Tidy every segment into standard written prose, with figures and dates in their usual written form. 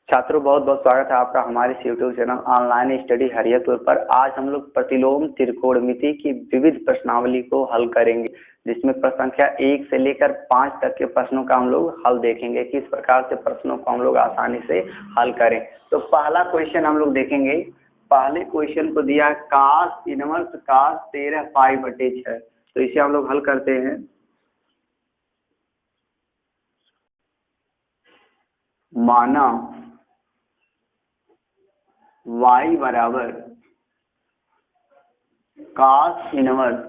छात्रों, बहुत बहुत स्वागत है आपका हमारे यूट्यूब चैनल ऑनलाइन स्टडी हरियतपुर पर। आज हम लोग प्रतिलोम त्रिकोणमिति की विविध प्रश्नावली को हल करेंगे, जिसमें प्रश्न संख्या 1 से लेकर 5 तक के प्रश्नों का हम लोग हल देखेंगे, किस प्रकार से प्रश्नों को हम लोग आसानी से हल करें। तो पहला क्वेश्चन हम लोग देखेंगे। पहले क्वेश्चन को दिया cos इनवर्स cos 13 π/6। तो इसे हम लोग हल करते हैं। माना y बराबर cos इनवर्स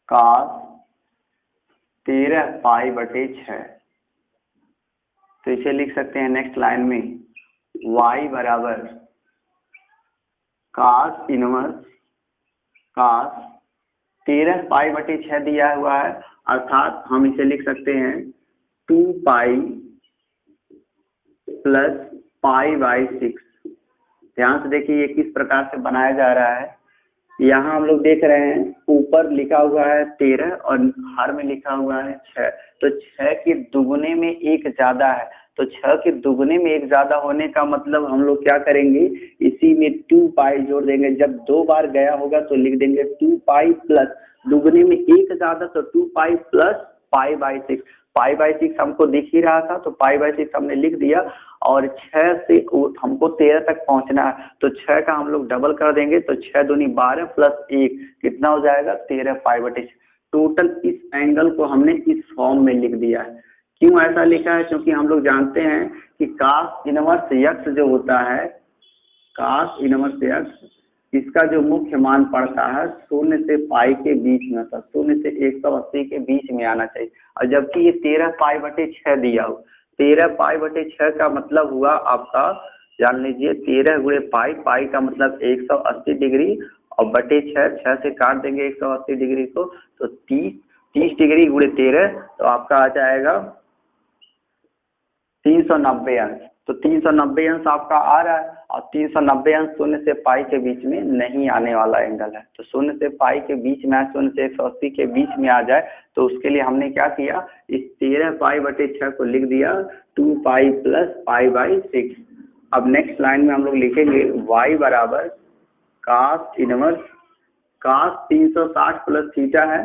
cos 13 π/6। तो इसे लिख सकते हैं नेक्स्ट लाइन में y बराबर cos इनवर्स cos 13 π/6 दिया हुआ है, अर्थात हम इसे लिख सकते हैं 2π + π/6। ध्यान से देखिए ये किस प्रकार से बनाया जा रहा है। यहाँ हम लोग देख रहे हैं ऊपर लिखा हुआ है 13 और हर में लिखा हुआ है 6। तो 6 के दुगुने में 1 ज्यादा है, तो 6 के दुगुने में 1 ज्यादा होने का मतलब हम लोग क्या करेंगे, इसी में 2π जोड़ देंगे। जब 2 बार गया होगा तो लिख देंगे 2π प्लस दुगुने में 1 ज्यादा, तो 2π + π/6। π/6 हमको दिख ही रहा था, तो π/6 हमने लिख दिया। और 6 से हमको 13 तक पहुंचना है, तो 6 का हम लोग डबल कर देंगे, तो 6 दूनी 12 + 1 कितना हो जाएगा 13 π/6। टोटल इस एंगल को हमने इस फॉर्म में लिख दिया है। क्यों ऐसा लिखा है? क्योंकि हम लोग जानते हैं कि cos इनवर्स x जो होता है, cos इनवर्स x, इसका जो मुख्य मान पड़ता है 0 से π के बीच में, तो 0 से 180 के बीच में आना चाहिए। और जबकि ये 13 π/6 दिया हो, 13 π/6 का मतलब हुआ आपका, जान लीजिए 13 × π का मतलब 180 डिग्री, और बटे 6 से काट देंगे 180 डिग्री को, तो 30 डिग्री × 13, तो आपका आ जाएगा 390 अंश। तो 390 अंश आपका आ रहा है, और 390 अंश 0 से π के बीच में नहीं आने वाला एंगल है। तो 0 से π के बीच में, 0 से 180 के बीच में आ जाए, तो उसके लिए हमने क्या किया, इस 13 π/6 को लिख दिया 2π + π/6। अब नेक्स्ट लाइन में हम लोग लिखेंगे y बराबर cos इनवर्स cos 360 + थीटा है,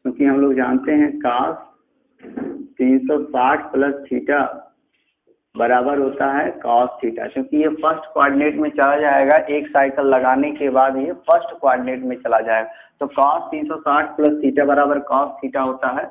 क्योंकि हम लोग जानते हैं cos 360 + थीटा बराबर होता है cos थीटा। क्योंकि ये फर्स्ट कोऑर्डिनेट में चला जाएगा, एक साइकिल लगाने के बाद ये फर्स्ट कोऑर्डिनेट में चला जाएगा। तो cos 360 + थीटा बराबर cos थीटा होता है।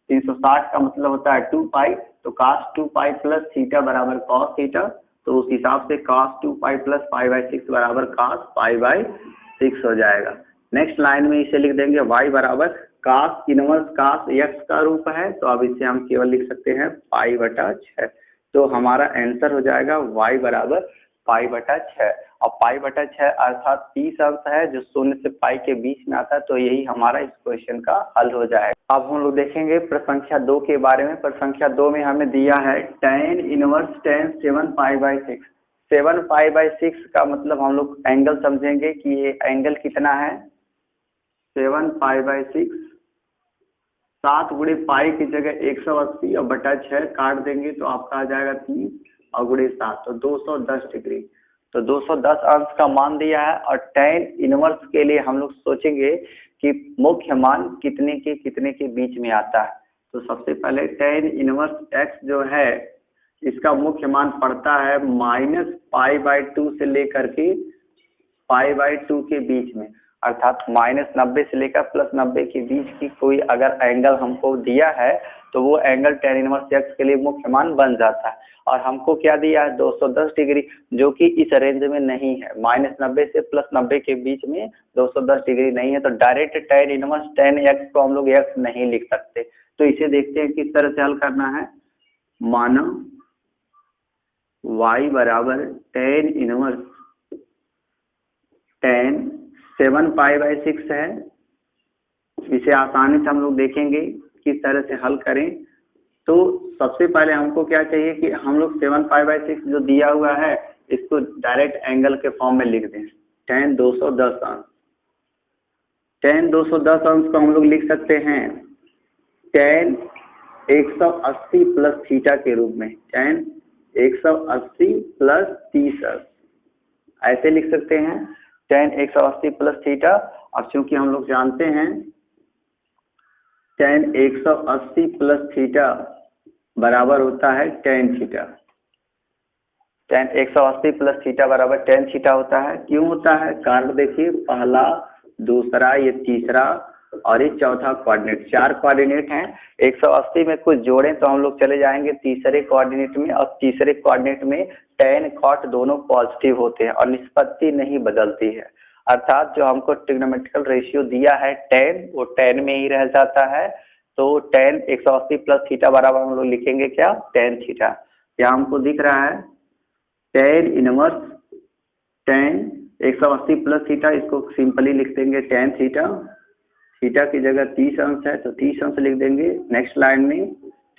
360 का मतलब होता है 2π, तो cos 2π + थीटा बराबर cos थीटा। तो उस हिसाब से cos 2π + π/6 बराबर cos π/6 हो जाएगा। नेक्स्ट लाइन में इसे लिख देंगे y बराबर cos इनवर्स cos x का रूप है, तो अब इसे हम केवल लिख सकते हैं π/6। तो हमारा आंसर हो जाएगा y बराबर π/6। और π/6 अर्थात 30 अंश है, जो 0 से π के बीच में आता है। तो यही हमारा इस क्वेश्चन का हल हो जाएगा। अब हम लोग देखेंगे प्रश्न संख्या 2 के बारे में। प्रश्न संख्या 2 में हमें दिया है tan इनवर्स tan 7 π/6। 7 π/6 का मतलब हम लोग एंगल समझेंगे कि ये एंगल कितना है। 7 π/6 7 × π की जगह 180 और बटा 6 काट देंगे, तो आपका आ जाएगा 30 और × 7, तो 210 डिग्री। तो 210 अंश का मान दिया है। और tan इनवर्स के लिए हम लोग सोचेंगे कि मुख्य मान कितने के बीच में आता है। तो सबसे पहले tan इनवर्स x जो है, इसका मुख्य मान पड़ता है -π/2 से लेकर के π/2 के बीच में, अर्थात -90 से लेकर +90 के बीच की कोई अगर एंगल हमको दिया है, तो वो एंगल tan इनवर्स x के लिए मुख्य मान बन जाता है। और हमको क्या दिया है 210 डिग्री, जो कि इस रेंज में नहीं है। -90 से +90 के बीच में 210 डिग्री नहीं है, तो direct tan inverse tan x को हम लोग x नहीं लिख सकते। तो इसे देखते हैं किस तरह से हल करना है। माना y बराबर tan इनवर्स tan 7 π/6 है। इसे आसानी से हम लोग देखेंगे किस तरह से हल करें। तो सबसे पहले हमको क्या चाहिए कि हम लोग 7 π/6 जो दिया हुआ है, इसको डायरेक्ट एंगल के फॉर्म में लिख दें। tan 210 अंश, tan 210 अंश को हम लोग लिख सकते हैं tan 180 + थीटा के रूप में। tan 180 प्लस 30 अंश, ऐसे लिख सकते हैं tan 180 प्लस थीटा। अब चूंकि हम लोग जानते हैं tan 180 प्लस थीटा बराबर होता है tan theta. tan 180 plus theta बराबर tan थीटा होता है। क्यों होता है? कारण देखिए, पहला, दूसरा, ये तीसरा और ये चौथा कोऑर्डिनेट, 4 कोऑर्डिनेट हैं। 180 में कुछ जोड़ें तो हम लोग चले जाएंगे तीसरे कोऑर्डिनेट में, और तीसरे कोऑर्डिनेट में tan cot दोनों पॉजिटिव होते हैं और निष्पत्ति नहीं बदलती है, अर्थात जो हमको ट्रिग्नोमेट्रिकल रेशियो दिया है tan, वो tan में ही रह जाता है। तो tan 180 प्लस थीटा बराबर हम लोग लिखेंगे क्या? tan theta. यहाँ हमको दिख रहा है tan inverse tan 180 plus theta, इसको सिंपली लिख देंगे tan थीटा। थीटा की जगह 30 अंश है तो 30 अंश लिख देंगे। नेक्स्ट लाइन में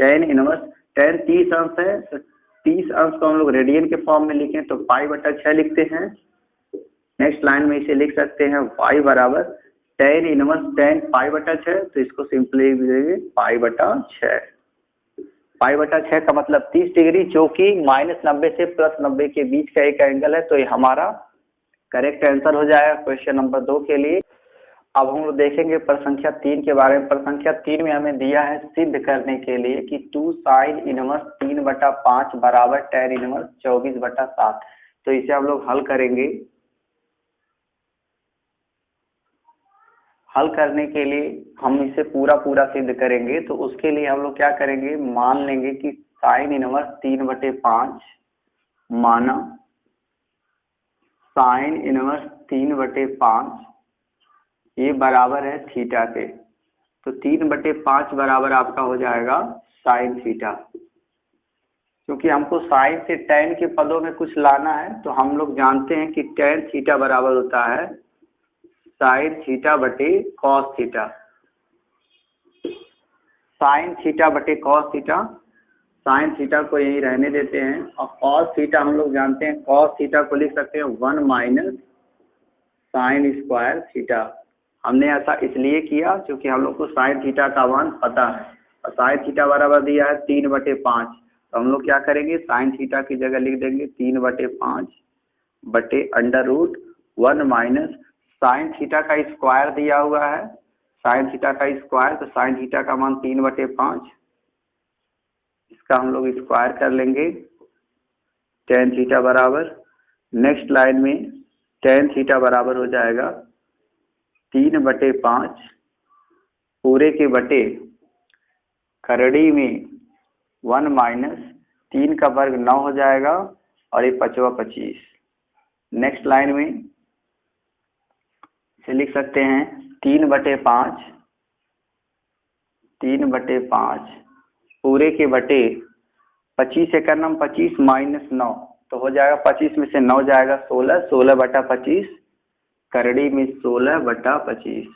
tan इनवर्स, tan 30 अंश है तो 30 अंश को हम लोग रेडियन के फॉर्म में लिखें तो π/6 लिखते हैं। नेक्स्ट लाइन में इसे लिख सकते हैं y बराबर tan इनवर्स tan π/6, तो इसको सिंपली लिख देंगे π/6। π/6 का मतलब 30 डिग्री, जो कि -90 से +90 के बीच का एक एंगल है। तो ये हमारा करेक्ट आंसर हो जाएगा क्वेश्चन नंबर 2 के लिए। अब हम लोग देखेंगे प्रसंख्या 3 के बारे में। प्रसंख्या 3 में हमें दिया है सिद्ध करने के लिए कि 2 sin इनवर्स 3/5 बराबर tan इनवर्स 24/7। तो इसे हम लोग हल करेंगे। हल करने के लिए हम इसे पूरा सिद्ध करेंगे, तो उसके लिए हम लोग क्या करेंगे, मान लेंगे कि sin इनवर्स 3/5 माना sin इनवर्स 3/5 ये बराबर है थीटा के। तो 3/5 बराबर आपका हो जाएगा sin थीटा। क्योंकि हमको sin से tan के पदों में कुछ लाना है, तो हम लोग जानते हैं कि tan थीटा बराबर होता है sin थीटा बटे cos थीटा। sin थीटा बटे cos थीटा, sin थीटा को यही रहने देते हैं। और cos थीटा हम लोग जानते हैं, cos थीटा को लिख सकते हैं 1 - sin स्क्वायर थीटा। हमने ऐसा इसलिए किया क्योंकि हम लोग को sin थीटा का मान पता है, और sin थीटा बराबर दिया है 3/5। तो हम लोग क्या करेंगे, sin थीटा की जगह लिख देंगे 3/5 बटे √1 - sin थीटा का स्क्वायर दिया हुआ है, sin थीटा का स्क्वायर, तो sin थीटा का मान 3/5, इसका हम लोग स्क्वायर कर लेंगे tan थीटा बराबर। नेक्स्ट लाइन में tan थीटा बराबर हो जाएगा 3/5 पूरे के बटे करड़ी में 1 - 3 का वर्ग 9 हो जाएगा, और ये 5वां 25। नेक्स्ट लाइन में इसे लिख सकते हैं 3/5 पूरे के बटे 25 से करना 25 - 9, तो हो जाएगा 25 में से 9 जाएगा 16, 16/25 करड़ी में 16/25।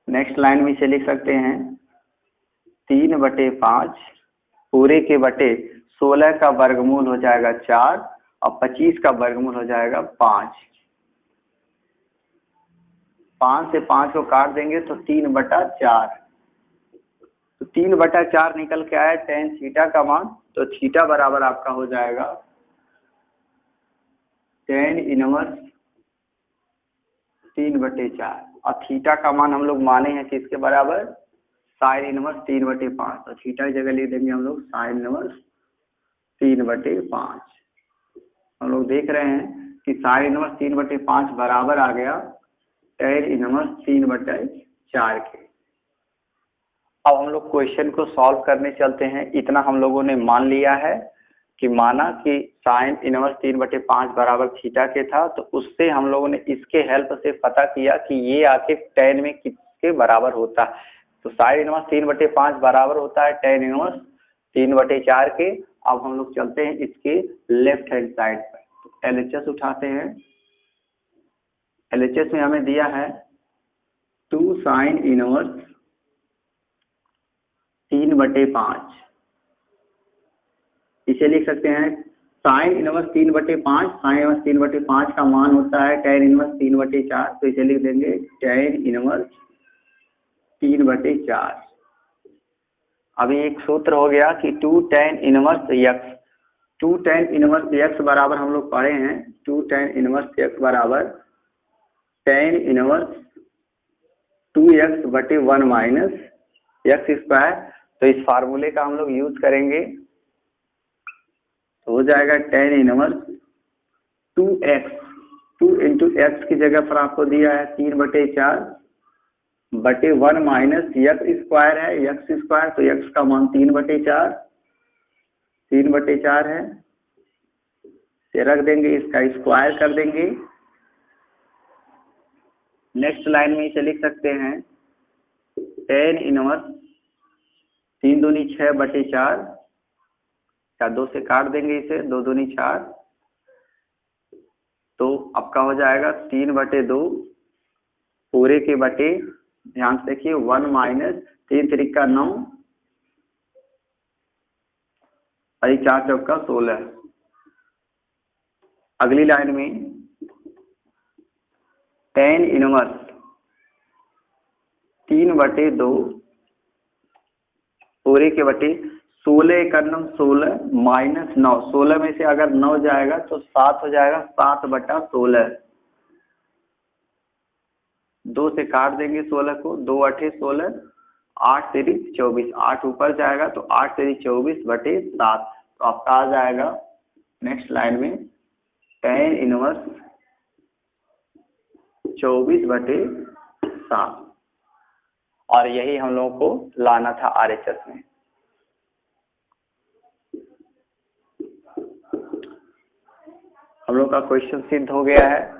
नेक्स्ट लाइन में इसे लिख सकते हैं 3/5 पूरे के बटे 16 का वर्गमूल हो जाएगा 4, और 25 का वर्गमूल हो जाएगा 5। 5 से 5 को काट देंगे तो 3/4। तो 3/4 निकल के आया tan थीटा का मान। तो थीटा बराबर आपका हो जाएगा tan इनवर्स 3/4, और थीटा का मान हम लोग माने हैं किसके बराबर, sin इनवर्स 3/5। तो थीटा की जगह लिख देंगे हम लोग sin इनवर्स 3/5। हम लोग देख रहे हैं कि sin इनवर्स 3/5 बराबर आ गया tan इनवर्स 3/4 के। अब हम लोग क्वेश्चन को सॉल्व करने चलते हैं। इतना हम लोगों ने मान लिया है कि माना कि sin इनवर्स 3/5 बराबर थीटा के था, तो उससे हम लोगों ने इसके हेल्प से पता किया कि ये आके tan में किसके बराबर होता है। तो sin इनवर्स 3/5 बराबर होता है tan इनवर्स 3/4 के। अब हम लोग चलते हैं इसके लेफ्ट हैंड साइड पर। तो LHS उठाते हैं। LHS में हमें दिया है 2 sin इनवर्स 3/5। इसे लिख सकते हैं sin इनवर्स 3/5। sin इनवर्स 3/5 का मान होता है tan इनवर्स 3/4। तो इसे लिख देंगे tan इनवर्स 3/4। अभी एक सूत्र हो गया कि 2 tan inverse x, 2 tan inverse x बराबर हम लोग पढ़े हैं 2 tan इनवर्स x बराबर tan इनवर्स 2x बटे 1 माइनस एक्स स्क्वायर। तो इस फार्मूले का हम लोग यूज करेंगे तो हो जाएगा tan inverse 2x, 2 into x की जगह पर आपको दिया है 3/4 बटे 1 माइनस एक्स स्क्वायर है, एक्स स्क्वायर तो एक्स का मान 3/4 है, से रख देंगे, इसका स्क्वायर कर देंगे। नेक्स्ट लाइन में इसे लिख सकते हैं tan इनवर्स 3 दूनी 6/4, या 2 से काट देंगे इसे, 2 दूनी 4, तो आपका हो जाएगा 3/2 पूरे के बटे, ध्यान से देखिए 1 माइनस 3 3 9 और 4 4 16। अगली लाइन में tan इनवर्स 3/2 पूरे के बटे 16 का 16 माइनस 9, 16 में से अगर 9 जाएगा तो 7 हो जाएगा, 7/16, 2 से काट देंगे 16 को, 2 8 16, 8 3 24, 8 ऊपर जाएगा तो 8 3 24/7, तो आपका आ जाएगा नेक्स्ट लाइन में tan इनवर्स 24/7, और यही हम लोगों को लाना था RHS में। हम लोग का क्वेश्चन सिद्ध हो गया है।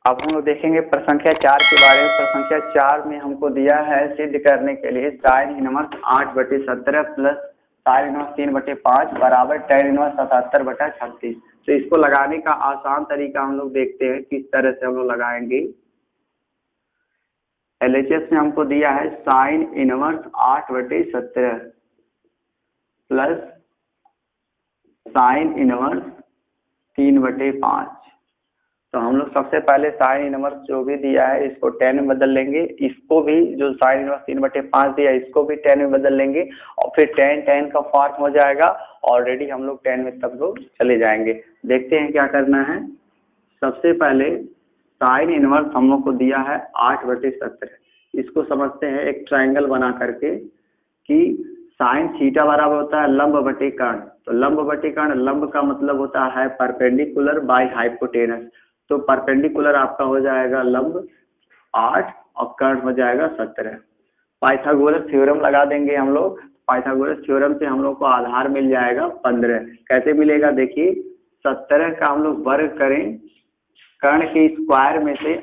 अब हम लोग देखेंगे प्रसंख्या 4 के बारे में। प्रसंख्या 4 में हमको दिया है सिद्ध करने के लिए sin inverse 8/17 plus sin inverse 3/5 बराबर tan इनवर्स 77/36। तो इसको लगाने का आसान तरीका हम लोग देखते हैं किस तरह से हम लोग लगाएंगे। LHS में हमको दिया है sin inverse 8/17 plus sin inverse 3/5। तो हम लोग सबसे पहले sin इनवर्स जो भी दिया है इसको tan में बदल लेंगे, इसको भी जो sin इनवर्स 3/5 दिया है इसको भी tan में बदल लेंगे, और फिर tan का फॉर्म हो जाएगा। ऑलरेडी हम लोग tan में सब लोग चले जाएंगे। देखते हैं क्या करना है। सबसे पहले sin इनवर्स हम लोग को दिया है 8/17, इसको समझते हैं एक ट्राइंगल बना करके कि साइन थीटा बराबर होता है लंब बटे कर्ण। तो लंब बटे कर्ण, लंब का मतलब होता है परपेंडिकुलर बाय हाइपोटेनस। तो परपेंडिकुलर आपका हो जाएगा लंब 8 और कर्ण हो जाएगा 17। पाइथागोरस थ्योरम लगा देंगे हम लोग। पाइथागोरस थ्योरम से हम लोग को आधार मिल जाएगा 15। कैसे मिलेगा देखिए, 17 का हम लोग वर्ग करें, कर्ण के स्क्वायर में से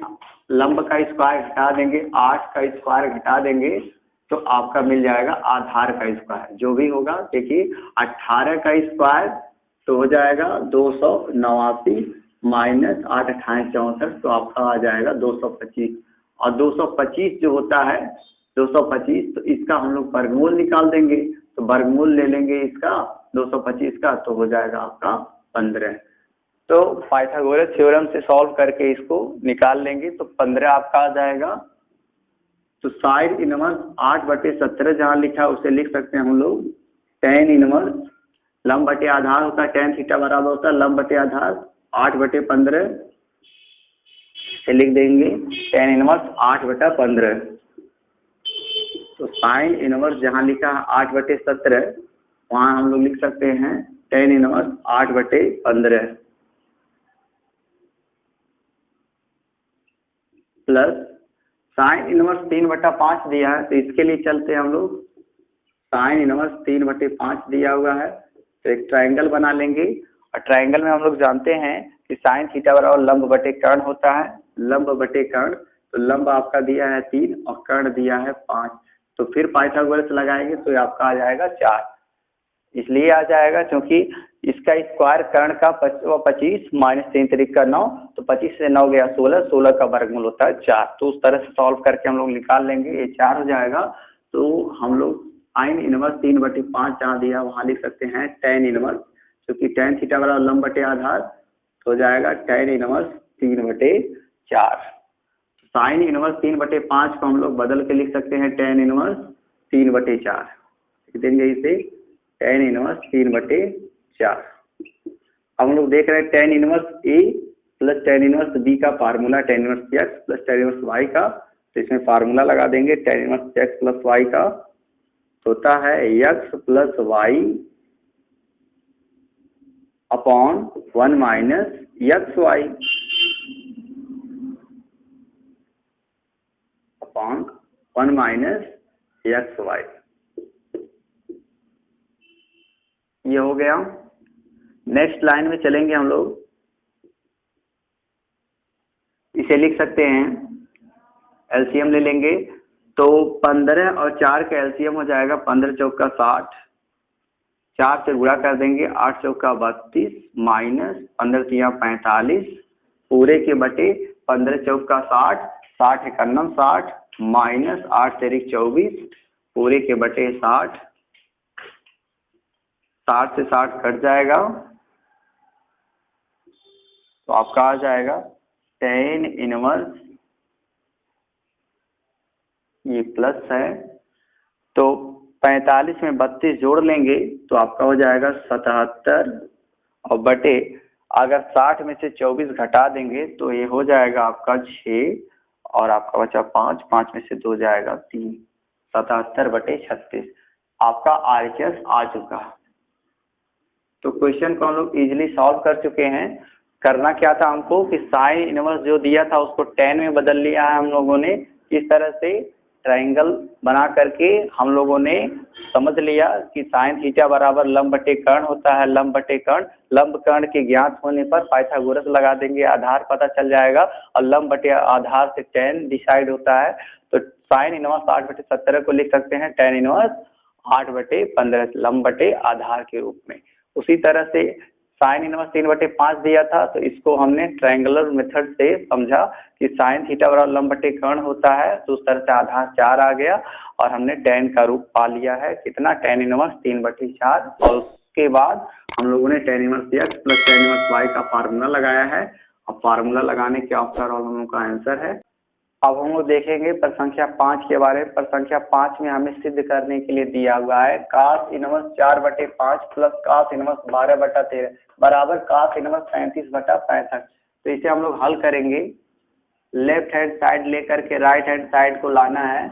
लंब का स्क्वायर घटा देंगे, 8 का स्क्वायर घटा देंगे, तो आपका मिल जाएगा आधार का स्क्वायर। जो भी होगा देखिए 18 का स्क्वायर तो हो जाएगा 289 माइनस 8 28 64, तो आपका आ जाएगा 225। और 225 जो होता है 225, तो इसका हम लोग वर्गमूल निकाल देंगे। तो वर्गमूल ले लेंगे इसका 225 का, तो हो जाएगा आपका 15। तो पाइथागोरस थ्योरम से सॉल्व करके इसको निकाल लेंगे तो 15 आपका आ जाएगा। तो साइन इनवर्स 8/17 जहाँ लिखा है उसे लिख सकते हैं हम लोग tan इनवर्स लंब बटे आधार होता है, tan थीटा बराबर होता है लंब बटे आधार 8/15 से लिख देंगे tan इनवर्स 8/15। तो साइन इनवर्स जहाँ लिखा है 8/17 वहाँ हम लोग लिख सकते हैं tan inverse 8/15 plus sine inverse 3/5 दिया है, तो इसके लिए चलते हैं हम लोग। साइन इनवर्स 3/5 दिया हुआ है तो एक ट्रायंगल बना लेंगे, और ट्रायंगल में हम लोग जानते हैं कि साइन थीटा बराबर लंब बटे कर्ण होता है। लंब बटे कर्ण, तो लंब आपका दिया है 3 और कर्ण दिया है 5, तो फिर पाइथागोरस लगाएंगे तो आपका आ जाएगा 4। इसलिए आ जाएगा क्योंकि इसका स्क्वायर कर्ण का 25 माइनस 3 3 9, तो 25 से 9 गया 16, 16 का वर्गमूल होता है 4। तो उस तरह से सॉल्व करके हम लोग निकाल लेंगे, ये 4 हो जाएगा। तो हम लोग साइन इनवर्स 3/5 जहाँ दिया वहाँ लिख सकते हैं tan इनवर्स, क्योंकि tan थीटा बराबर लंब बटे आधार, तो हो जाएगा tan इनवर्स 3/4। साइन इनवर्स 3/5 को हम लोग बदल के लिख सकते हैं tan इनवर्स 3/4। देंगे इसे tan इनवर्स 3/4। अब हम लोग देख रहे हैं tan inverse a plus tan inverse b का formula tan inverse x plus tan inverse y का, तो इसमें फार्मूला लगा देंगे tan inverse x plus y का होता है x plus y upon 1 minus x y upon 1 minus x y. ये हो गया। नेक्स्ट लाइन में चलेंगे हम लोग, इसे लिख सकते हैं, एलसीएम ले लेंगे तो 15 और 4 का एलसीएम हो जाएगा 15 चौका 60, 4 से गुणा कर देंगे 8 चौका 32 माइनस 15 तिया 45 पूरे के बटे 15 चौका 60, 60 एकान्नम 60 माइनस 8 तेरिक 24 पूरे के बटे 60, 60 से 60 कट जाएगा तो आपका आ जाएगा tan इनवर्स, ये प्लस है तो 45 में 32 जोड़ लेंगे तो आपका हो जाएगा 77 और बटे अगर 60 में से 24 घटा देंगे तो ये हो जाएगा आपका 6 और आपका बचा 5, 5 में से 2 जाएगा 3, 77/36 आपका RHS आ चुका है। तो क्वेश्चन को हम लोग इजीली सॉल्व कर चुके हैं। करना क्या था हमको कि साइन इनवर्स जो दिया था उसको tan में बदल लिया है हम लोगों ने। इस तरह से ट्रायंगल बना करके हम लोगों ने समझ लिया कि साइन थीटा बराबर लंब बटे कर्ण होता है। लंब बटे कर्ण, लंब कर्ण के ज्ञात होने पर पाइथागोरस लगा देंगे, आधार पता चल जाएगा और लंब बटे आधार से tan डिसाइड होता है। तो साइन इनवर्स 8/17 को लिख सकते हैं tan इनवर्स 8/15 लंब बटे आधार के रूप में। उसी तरह से साइन इनवर्स 3/5 दिया था तो इसको हमने ट्रायंगुलर मेथड से समझा कि साइन थीटा बराबर लंब बटे कर्ण होता है, तो उस तरह से आधार 4 आ गया और हमने tan का रूप पा लिया है। कितना? tan inverse 3/4। और उसके बाद हम लोगों ने tan inverse x plus tan inverse y का फार्मूला लगाया है। अब फार्मूला लगाने के आफ्टर ऑल हम लोग का आंसर है। अब हम लोग देखेंगे प्रसंख्या 5 के बारे में। प्रसंख्या 5 में हमें सिद्ध करने के लिए दिया हुआ है cos inverse 4/5 plus cos inverse 12/13 बराबर cos इनवर्स 35/65। तो इसे हम लोग हल करेंगे। लेफ्ट हैंड साइड लेकर के राइट हैंड साइड को लाना है।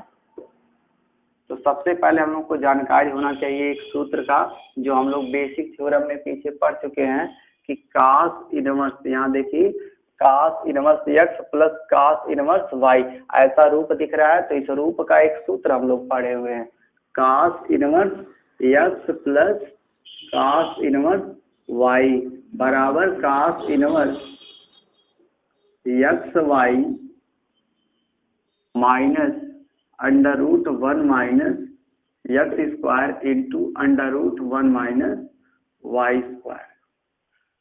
तो सबसे पहले हम लोग को जानकारी होना चाहिए एक सूत्र का जो हम लोग बेसिक थ्योरम में पीछे पढ़ चुके हैं कि cos इनवर्स, यहाँ देखिए cos inverse x plus cos inverse y ऐसा रूप दिख रहा है। तो इस रूप का एक सूत्र हम लोग पढ़े हुए हैं, cos inverse x plus cos inverse y बराबर cos inverse x y minus √1 minus x square into √1 minus y square.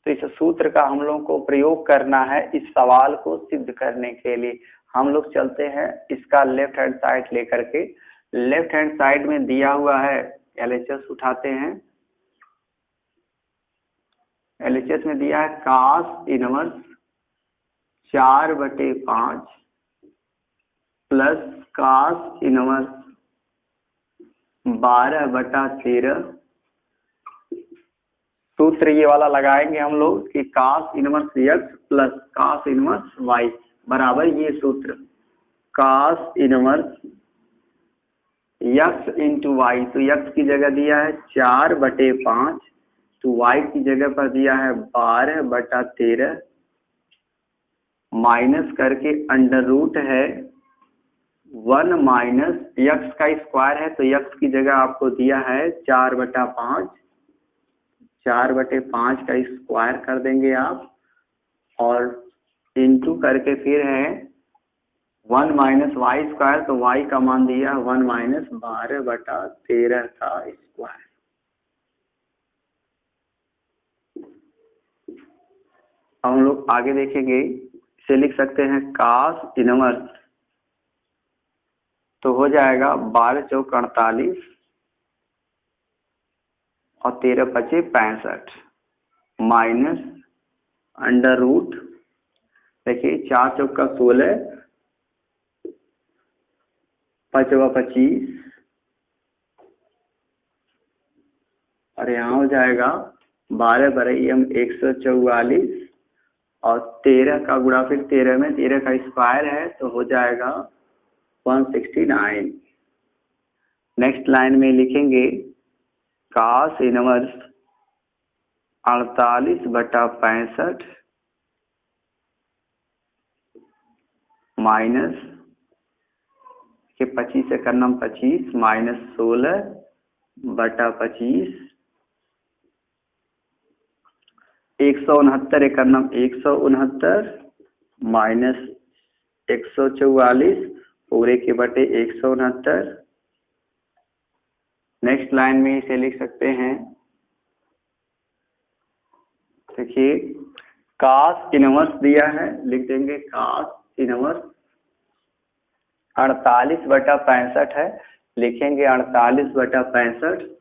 तो इस सूत्र का हम लोग को प्रयोग करना है इस सवाल को सिद्ध करने के लिए। हम लोग चलते हैं इसका लेफ्ट हैंड साइड लेकर के। लेफ्ट हैंड साइड में दिया हुआ है LHS उठाते हैं। LHS में दिया है cos inverse 4/5 plus cos inverse 12/13। सूत्र ये वाला लगाएंगे हम लोग कि cos inverse x plus cos inverse y बराबर ये सूत्र cos inverse x into y. तो x की जगह दिया है 4/5 तो y की जगह पर दिया है 12/13 माइनस करके अंडर रूट है 1 माइनस x का स्क्वायर है तो x की जगह आपको दिया है 4/5, 4/5 का स्क्वायर कर देंगे आप और इंटू करके फिर है 1 माइनस वाई स्क्वायर। तो y का मान दिया 1 माइनस 12/13 का स्क्वायर। अब हम लोग आगे देखेंगे, इसे लिख सकते हैं cos इनवर्स, तो हो जाएगा 12 चौक 48 और 13 पचे 65 माइनस अंडर रूट, देखिए 4 चौका 16 5 25 और यहाँ हो जाएगा 12/144 और 13 का गुणा फिर 13 में 13 का स्क्वायर है तो हो जाएगा 169। नेक्स्ट लाइन में लिखेंगे cos इनवर्स 48/65 माइनस के 25 से करना 25 माइनस 16/25 169 करना 169 माइनस 144 पूरे के बटे 169। नेक्स्ट लाइन में इसे लिख सकते हैं, देखिए cos इनवर्स दिया है, लिख देंगे cos इनवर्स 48/65 है, लिखेंगे 48/65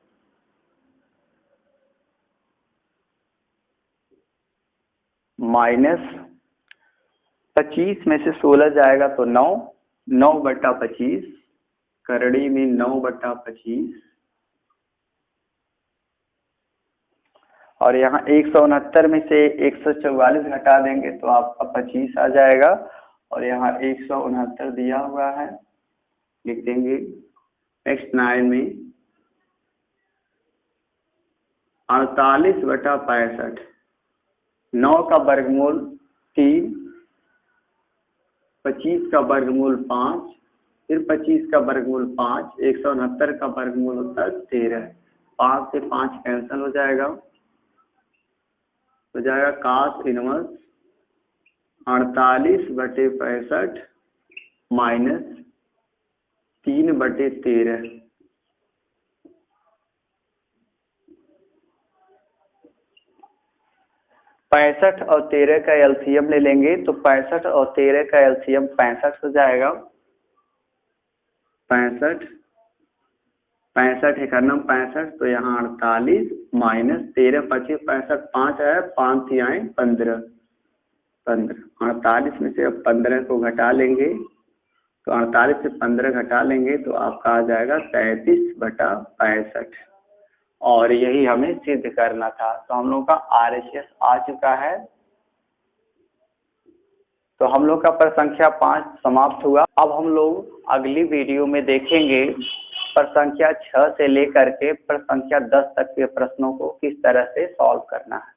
माइनस 25 में से 16 जाएगा तो 9, 9/25 करड़ी में 9/25 और यहाँ 169 में से 144 घटा देंगे तो आपका 25 आ जाएगा और यहाँ 169 दिया हुआ है, लिख देंगे। नेक्स्ट लाइन में 48/65 9 का वर्गमूल 3, 25 का वर्गमूल 5, फिर 25 का वर्गमूल 5, 169 का वर्गमूल होता है 13, 5 से 5 कैंसिल हो जाएगा cos इनवर्स 48/65 माइनस 3/13। पैंसठ और 13 का एलसीएम ले लेंगे तो 65 और 13 का एलसीएम 65 हो जाएगा। 65 है करना 65 तो यहाँ 48 माइनस 13 25 65 5 है, 5 थी आए 15 48 में से अब 15 को घटा लेंगे तो 48 से 15 घटा लेंगे तो आपका आ जाएगा 33/65 और यही हमें सिद्ध करना था। तो हम लोग का RHS आ चुका है। तो हम लोग का प्रश्न संख्या 5 समाप्त हुआ। अब हम लोग अगली वीडियो में देखेंगे प्रश्न संख्या 6 से लेकर के प्रश्न संख्या 10 तक के प्रश्नों को किस तरह से सॉल्व करना है।